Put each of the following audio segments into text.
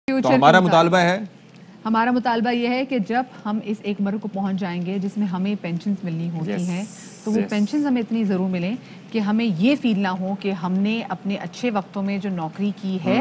تو ہمارا مطالبہ ہے، ہمارا مطالبہ یہ ہے کہ جب ہم اس ایک عمر کو پہنچ جائیں گے جس میں ہمیں پینشنز ملنی ہوتی ہیں تو وہ پینشنز ہمیں اتنی ضرور ملیں کہ ہمیں یہ فیل نہ ہو کہ ہم نے اپنے اچھے وقتوں میں جو نوکری کی ہے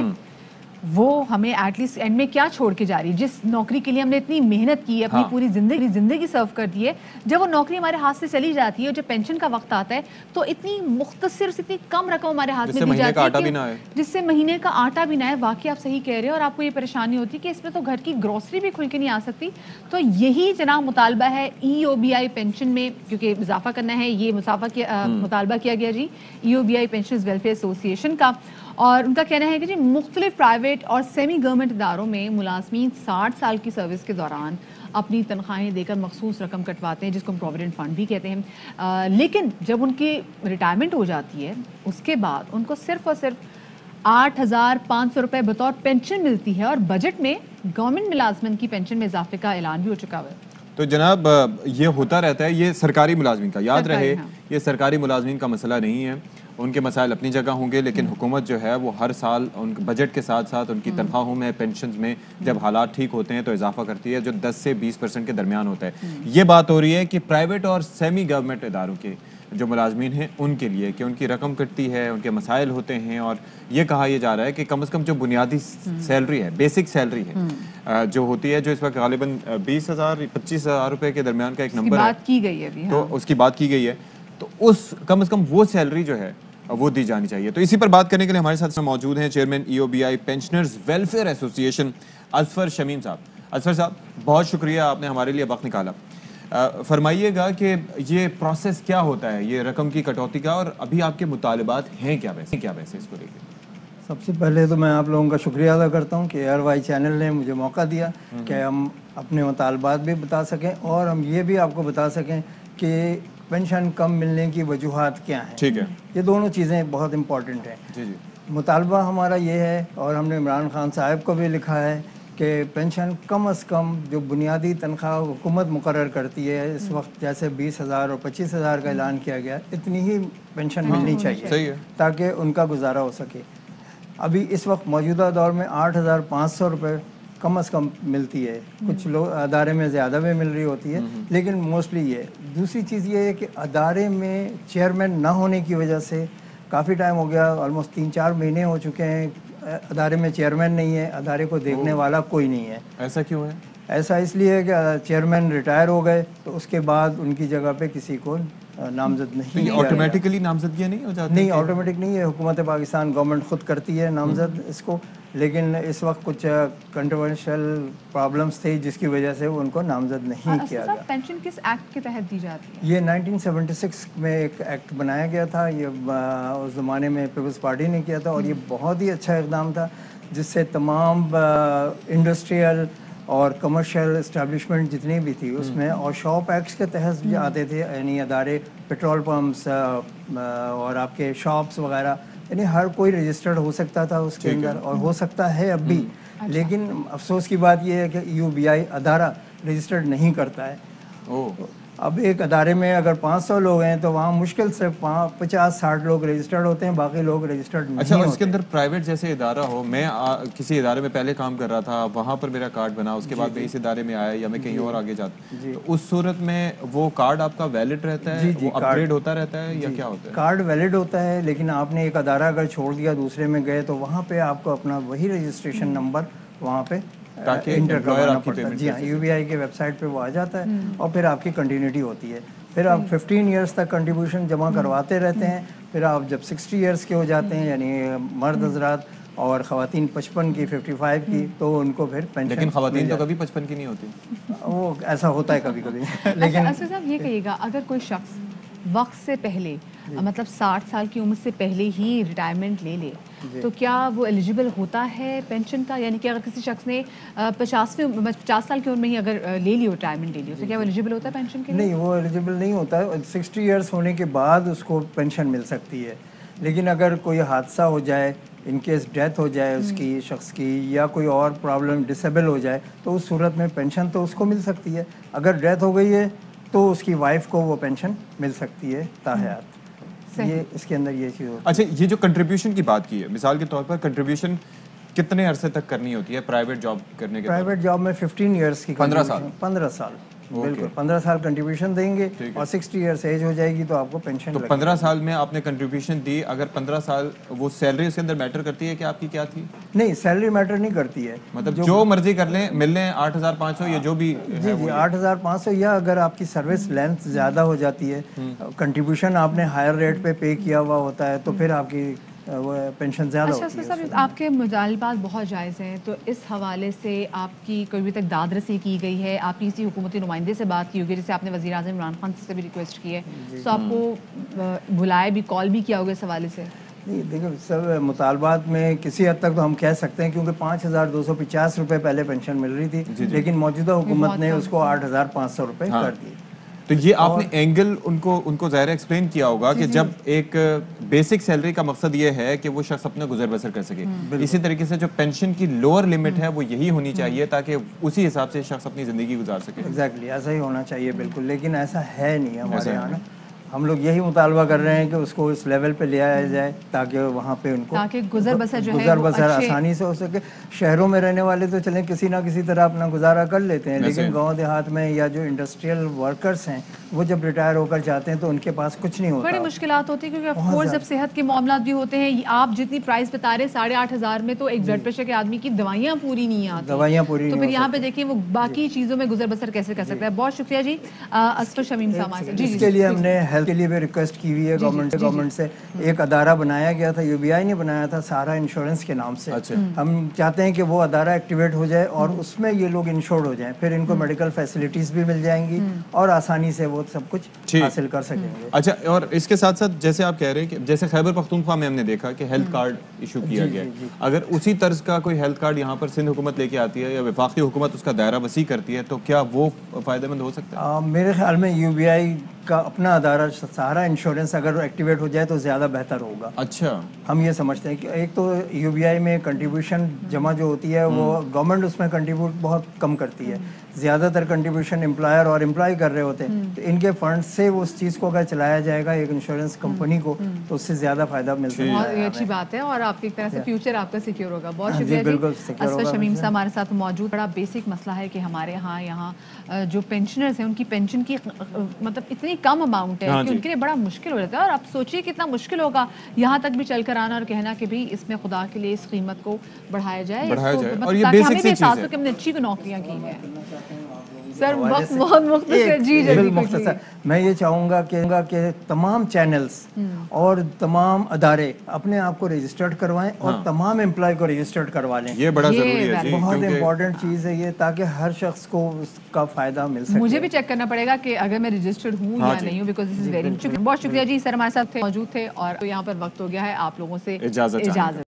وہ ہمیں ایٹ لیسٹ اینڈ میں کیا چھوڑ کے جا رہی ہے. جس نوکری کے لیے ہم نے اتنی محنت کی ہے، اپنی پوری زندگی سرو کر دی ہے، جب وہ نوکری ہمارے ہاتھ سے چلی جاتی ہے اور جب پینشن کا وقت آتا ہے تو اتنی مختصر اتنی کم رقم ہمارے ہاتھ میں دی جاتی ہے جس سے مہینے کا آٹا بھی نہ ہے. واقعی آپ صحیح کہہ رہے ہیں اور آپ کو یہ پریشانی ہوتی ہے کہ اس میں تو گھر کی گروسری بھی کھل کے نہیں آ سکتی. تو یہی جناب مطالبہ ہے EOBI پینشن میں، کیونکہ اضافہ کرنا ہے، یہ مطالبہ کیا گیا جی EOBI پینشنز ویلفیئر ایسوسی ایشن کا. اور ان کا کہنا ہے کہ جی مختلف پرائیویٹ اور سیمی گورنمنٹ اداروں میں ملازمین 60 سال کی سروس کے دوران اپنی تنخواہیں دے کر مخصوص رقم کٹواتے ہیں جس کو ہم پروویڈنٹ فنڈ بھی کہتے ہیں، لیکن جب ان کی ریٹائرمنٹ ہو جاتی ہے اس کے بعد ان کو صرف اور صرف 8,500 روپے بطور پینشن ملتی ہے. اور بجٹ میں گورنمنٹ ملازمین کی پینشن میں اضافے کا اعلان بھی ہو چکا ہوا ہے. تو جناب یہ ہوتا رہتا ہے، یہ سرکاری ملازمین کا، یاد رہے یہ سرکاری ملازمین کا مسئلہ نہیں ہے، ان کے مسائل اپنی جگہ ہوں گے، لیکن حکومت جو ہے وہ ہر سال ان بجٹ کے ساتھ ساتھ ان کی تنخواہوں میں، پینشنز میں جب حالات ٹھیک ہوتے ہیں تو اضافہ کرتی ہے جو 10 سے 20% کے درمیان ہوتا ہے. یہ بات ہو رہی ہے کہ پرائیویٹ اور سیمی گورنمنٹ اداروں کے جو ملازمین ہیں ان کے لیے کہ ان کی رقم کٹتی ہے، ان کے مسائل ہوتے ہیں، اور یہ کہا یہ جا رہا ہے کہ کم از کم جو بنیادی سیلری ہے، بیسک سیلری ہے جو ہوتی ہے، جو اس وقت غالباً 20,000-25,000 روپے کے درمیان کا ایک نمبر ہے، تو اس کی بات کی گئی ہے، تو اس کم از کم وہ سیلری جو ہے وہ دی جانی چاہیے. تو اسی پر بات کرنے کے لیے ہمارے ساتھ موجود ہیں چیئرمین EOBI پینشنرز ویلفیئر ایسوسی ایشن اظفر شمیم صاحب. اظفر صاحب بہت شکریہ، آپ نے ہمارے لیے وقت نکالا. فرمائیے گا کہ یہ پروسیس کیا ہوتا ہے یہ رقم کی کٹوتی کا، اور ابھی آپ کے مطالبات ہیں کیا ویسے اس کو لے کے؟ سب سے پہلے تو میں آپ لوگوں کا شکریہ ادا کرتا ہوں کہ ARY چینل نے مجھے موقع دیا کہ ہم اپنے مطالبات بھی بتا سکیں اور ہم یہ بھی آپ کو بتا سکیں کہ پینشن کم ملنے کی وجوہات کیا ہیں. ٹھیک ہے، یہ دونوں چیزیں بہت امپورٹنٹ ہیں. جی جی. مطالبہ ہمارا یہ ہے اور ہم نے عمران خان صاحب کو بھی لکھا ہے کہ پینشن کم از کم جو بنیادی تنخواہ حکومت مقرر کرتی ہے اس وقت، جیسے 20,000 اور 25,000 کا اعلان کیا گیا، اتنی ہی پینشن ملنی چاہیے تاکہ ان کا گزارا ہو سکے. ابھی اس وقت موجودہ دور میں 8,500 روپے کم از کم ملتی ہے. کچھ لوگ ادارے میں زیادہ بھی مل رہی ہوتی ہے، لیکن موسٹلی یہ. دوسری چیز یہ ہے کہ ادارے میں چیئرمین نہ ہونے کی وجہ سے کافی ٹائم ہو گیا، آلموسٹ 3-4 مہینے ہو چکے ہیں، ادارے میں چیئرمین نہیں ہے، ادارے کو دیکھنے والا کوئی نہیں ہے. ایسا کیوں ہے؟ ایسا اس لیے کہ چیئرمین ریٹائر ہو گئے تو اس کے بعد ان کی جگہ پہ کسی کو نامزد نہیں کیا. آٹومیٹکلی نامزدگیاں نہیں ہو جاتی؟ نہیں، آٹومیٹک نہیں ہے، حکومت پاکستان گورنمنٹ خود کرتی ہے نامزد اس کو، لیکن اس وقت کچھ کنٹروورشل پرابلمس تھے جس کی وجہ سے ان کو نامزد نہیں کیا گیا. پینشن کس ایکٹ کے تحت دی جاتی ہے؟ یہ 1976 میں ایک ایکٹ بنایا گیا تھا، یہ اس زمانے میں پیپلز پارٹی نے کیا تھا، اور یہ بہت ہی اچھا اقدام تھا جس سے تمام انڈسٹریل اور کمرشل اسٹیبلشمنٹ جتنی بھی تھی اس میں، اور شاپ ایکٹس کے تحت بھی آتے تھے، یعنی ادارے پیٹرول پمپس اور آپ کے شاپس وغیرہ، یعنی ہر کوئی رجسٹرڈ ہو سکتا تھا اس کے اندر، اور ہو سکتا ہے اب بھی. لیکن افسوس کی بات یہ ہے کہ EOBI ادارہ رجسٹرڈ نہیں کرتا ہے. اب ایک ادارے میں اگر 500 لوگ ہیں تو وہاں مشکل سے 50-60 لوگ رجسٹرڈ ہوتے ہیں، باقی لوگ رجسٹرڈ نہیں ہوتے. اچھا، اس کے اندر پرائیویٹ جیسے ادارہ ہو، میں کسی ادارے میں پہلے کام کر رہا تھا، وہاں پر میرا کارڈ بنا، اس کے بعد میں اس ادارے میں آیا یا میں کہیں اور آگے جاتا، تو اس صورت میں وہ کارڈ آپ کا ویلڈ رہتا ہے، وہ اپ گریڈ ہوتا رہتا ہے یا کیا ہوتا ہے؟ کارڈ ویلڈ ہوتا ہے، لیکن آپ نے ایک ادارہ اگر چھوڑ دیا دوسرے میں گئے تو وہاں پہ آپ کو اپنا وہی رجسٹریشن نمبر وہاں پہ انٹر کروانا پڑتا ہے. جی ہاں، EOBI کے ویب سائٹ پہ وہ آ جاتا ہے اور پھر آپ کی کنٹینیوٹی ہوتی ہے. پھر آپ 15 ایئرس تک کنٹریبیوشن جمع کرواتے رہتے ہیں. پھر آپ جب 60 ایئرس کے ہو جاتے ہیں، یعنی مرد حضرات اور خواتین 55 کی 55 کی، تو ان کو پھر پینشن. لیکن خواتین تو کبھی 55 کی نہیں ہوتی. وہ ایسا ہوتا ہے کبھی کبھی. لیکن اصل صاحب یہ کہیے گا، اگر کوئی شخص وقت سے پہلے مطلب 60 سال کی عمر سے پہلے ہی ریٹائرمنٹ لے لے تو کیا وہ ایلیجیبل ہوتا ہے پینشن کا؟ یعنی کہ اگر کسی شخص نے 50 سال کی عمر میں ہی اگر لے لی ریٹائرمنٹ لے لی تو کیا وہ ایلیجیبل ہوتا ہے پینشن کے لیے؟ نہیں، وہ ایلیجیبل نہیں ہوتا ہے. 60 ایئرس ہونے کے بعد اس کو پینشن مل سکتی ہے. لیکن اگر کوئی حادثہ ہو جائے، ان کیس ڈیتھ ہو جائے اس کی شخص کی، یا کوئی اور پرابلم ڈسیبل ہو جائے، تو اس صورت میں پینشن تو اس کو مل سکتی ہے. اگر ڈیتھ ہو گئی ہے تو اس کی وائف کو وہ پینشن مل سکتی ہے تاحیات. یہ اس کے اندر یہ چیز ہوتی ہے. اچھا، یہ جو کنٹریبیوشن کی بات کی ہے، مثال کے طور پر کنٹریبیوشن کتنے عرصے تک کرنی ہوتی ہے پرائیویٹ جاب کرنے کے؟ پرائیویٹ جاب میں 15 ایئرس کی 15 سال 15 سال بالکل 15 سال کنٹریبیوشن دیں گے اور 60 ایئرس ایج ہو جائے گی تو آپ کو پینشن. تو 15 سال میں آپ نے کنٹریبیوشن دی, اگر 15 سال وہ سیلری اس کے اندر میٹر کرتی ہے کہ آپ کی کیا تھی؟ نہیں, سیلری میٹر نہیں کرتی ہے, مطلب جو مرضی کر لیں, مل لیں 8500 یا جو بھی. جی 8500, یا اگر آپ کی سروس لینتھ زیادہ ہو جاتی ہے, کنٹریبیوشن آپ نے ہائر ریٹ پہ پے کیا ہوا ہوتا ہے, تو پھر آپ کی پینشن زیادہ ہوتی ہے. صاحب آپ کے مطالبات بہت جائز ہیں, تو اس حوالے سے آپ کی کوئی تک داد رسی کی گئی ہے؟ آپ کی کسی حکومتی نمائندے سے بات کی ہوگی, جیسے آپ نے وزیر اعظم عمران خان سے بھی ریکویسٹ کی ہے, تو آپ کو بلائے بھی, کال بھی کیا ہوگا اس حوالے سے؟ نہیں دیکھو سب مطالبات میں کسی حد تک تو ہم کہہ سکتے ہیں, کیونکہ 5250 روپے پہلے پینشن مل رہی تھی, لیکن موجودہ حکومت نے اس کو 8500 روپے کر دی. تو یہ آپ نے اینگل ان کو ظاہر ایکسپلین کیا ہوگا کہ جب ایک بیسک سیلری کا مقصد یہ ہے کہ وہ شخص اپنا گزر بسر کر سکے, اسی طریقے سے جو پینشن کی لوور لمٹ ہے وہ یہی ہونی چاہیے تاکہ اسی حساب سے شخص اپنی زندگی گزار سکے. ایگزیکٹلی ایسا ہی ہونا چاہیے بالکل, لیکن ایسا ہے نہیں ہمارے یہاں نا. ہم لوگ یہی مطالبہ کر رہے ہیں کہ اس کو اس لیول پہ لے آیا جائے تاکہ وہاں پہ ان کو گزر بسر آسانی سے ہو سکے. شہروں میں رہنے والے تو چلیں کسی نہ کسی طرح اپنا گزارا کر لیتے ہیں, لیکن گاؤں دیہات میں یا جو انڈسٹریل ورکرز ہیں وہ جب ریٹائر ہو کر جاتے ہیں تو ان کے پاس کچھ نہیں ہوتا, بڑی مشکلات ہوتی ہیں, کیونکہ آف کورس جب صحت کے معاملات بھی ہوتے ہیں. آپ جتنی پرائز بتا رہے 8500 میں تو ایک بلڈ پریشر کے آدمی کی دوائیاں پوری نہیں آتی, تو پھر یہاں پہ دیکھیں وہ باقی چیزوں میں گزر بسر کیسے کر سکتا ہے. بہت شکریہ جی اسفر شمیم صاحب. اس کے لیے ہم نے ہیلتھ کے لیے بھی ریکویسٹ کی ہوئی ہے گورنمنٹ سے. ایک ادارہ بنایا گیا تھا, یو بی آئی نے بنایا تھا, سہارا انشورنس کے نام سے. ہم چاہتے ہیں کہ وہ ادارہ ایکٹیویٹ ہو جائے اور اس میں یہ لوگ انشورڈ ہو جائیں, پھر ان کو میڈیکل فیسلٹیز بھی مل جائیں گی اور آسانی سے وہ سب کچھ حاصل کر سکیں گے. اچھا, اور اس کے ساتھ ساتھ جیسے آپ کہہ رہے ہیں کہ جیسے خیبر پختونخوا میں ہم نے دیکھا کہ ہیلتھ کارڈ ایشو کیا گیا, اگر اسی طرز کا کوئی ہیلتھ کارڈ یہاں پر سندھ حکومت لے کے آتی ہے یا وفاقی حکومت اس کا دائرہ وسیع کرتی ہے, تو کیا وہ فائدہ مند ہو سکتا ہے؟ میرے خیال میں یو بی آئی کا اپنا ادارہ سہارا انشورنس اگر ایکٹیویٹ ہو جائے تو زیادہ بہتر ہوگا. اچھا, ہم یہ سمجھتے ہیں کہ ایک تو یو بی آئی میں کنٹریبیوشن جمع جو ہوتی ہے وہ گورنمنٹ اس میں کنٹریبیوٹ بہت کم کرتی ہے, زیادہ تر کنٹریبیوشن امپلائر اور امپلائی کر رہے ہوتے ہیں, تو ان کے فنڈ سے وہ اس چیز کو اگر چلایا جائے گا ایک انشورنس کمپنی کو تو اس سے زیادہ فائدہ مل سکتا ہے. بہت اچھی بات ہے, اور آپ کی ایک طرح سے فیوچر آپ کا سیکیور ہوگا. بہت شکریہ جی اسفر شمیم صاحب ہمارے ساتھ موجود. بڑا بیسک مسئلہ ہے کہ ہمارے یہاں جو پینشنرز ہیں ان کی پینشن کی مطلب اتنی کم اماؤنٹ ہے کہ ان کے لیے بڑا مشکل ہو جاتا ہے. اور آپ سوچیے کتنا مشکل ہوگا یہاں تک بھی چل کر آنا اور کہنا کہ بھائی اس میں خدا کے لیے اس قیمت کو بڑھایا جائے, تاکہ ہمیں بھی احساس ہو کہ ہم نے اچھی نوکریاں کی ہیں. سر وقت بہت مختصر. جی مختصر میں یہ چاہوں گا کہ تمام چینلز اور تمام ادارے اپنے آپ کو رجسٹرڈ کروائیں اور تمام امپلائی کو رجسٹرڈ کروا لیں. یہ بڑا ضروری ہے, بہت امپورٹنٹ چیز ہے یہ, تاکہ ہر شخص کو اس کا فائدہ مل سکے. مجھے بھی چیک کرنا پڑے گا کہ اگر میں رجسٹرڈ ہوں یا نہیں ہوں, بیکاز دس از ویری. بہت شکریہ جی سر, ہمارے ساتھ موجود تھے, اور یہاں پر وقت ہو گیا ہے آپ لوگوں سے اجازت.